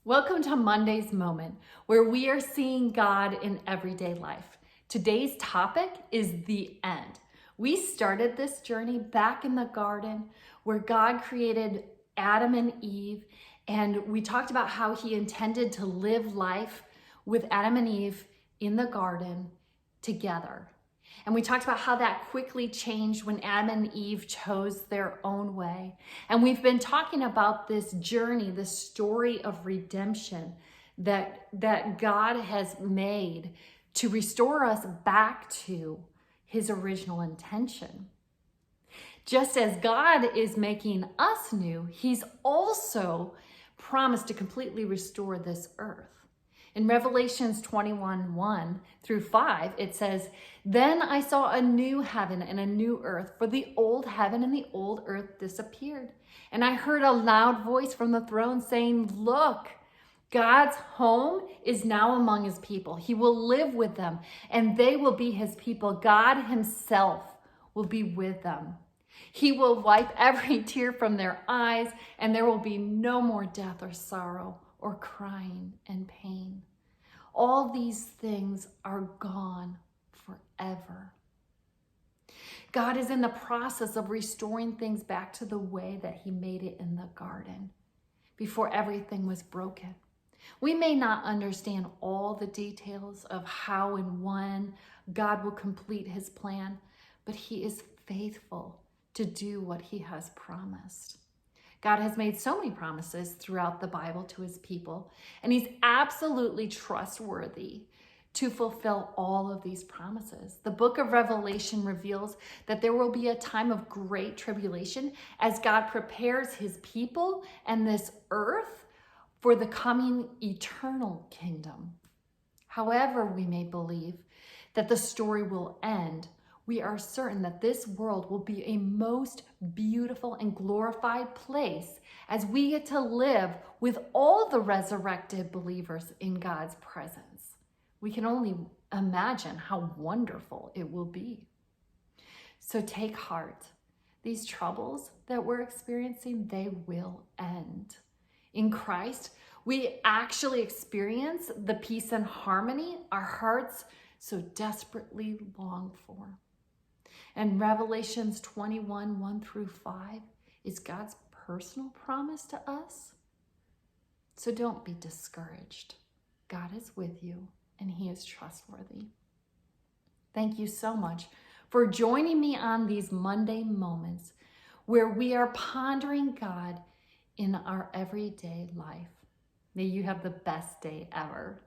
Welcome to Monday's Moment, where we are seeing God in everyday life. Today's topic is the end. We started this journey back in the garden where God created Adam and Eve, and we talked about how he intended to live life with Adam and Eve in the garden together. And we talked about how that quickly changed when Adam and Eve chose their own way. And we've been talking about this journey, this story of redemption that God has made to restore us back to his original intention. Just as God is making us new, he's also promised to completely restore this earth. In Revelations 21:1 through 5, it says, "Then I saw a new heaven and a new earth, for the old heaven and the old earth disappeared. And I heard a loud voice from the throne saying, 'Look, God's home is now among his people. He will live with them, and they will be his people. God himself will be with them. He will wipe every tear from their eyes, and there will be no more death or sorrow or crying and pain. All these things are gone forever.'" God is in the process of restoring things back to the way that he made it in the garden before everything was broken. We may not understand all the details of how and when God will complete his plan, but he is faithful to do what he has promised. God has made so many promises throughout the Bible to his people, and he's absolutely trustworthy to fulfill all of these promises. The book of Revelation reveals that there will be a time of great tribulation as God prepares his people and this earth for the coming eternal kingdom. However we may believe that the story will end, we are certain that this world will be a most beautiful and glorified place as we get to live with all the resurrected believers in God's presence. We can only imagine how wonderful it will be. So take heart. These troubles that we're experiencing, they will end. In Christ, we actually experience the peace and harmony our hearts so desperately long for. And Revelations 21:1 through 5 is God's personal promise to us. So don't be discouraged. God is with you and he is trustworthy. Thank you so much for joining me on these Monday moments where we are pondering God in our everyday life. May you have the best day ever.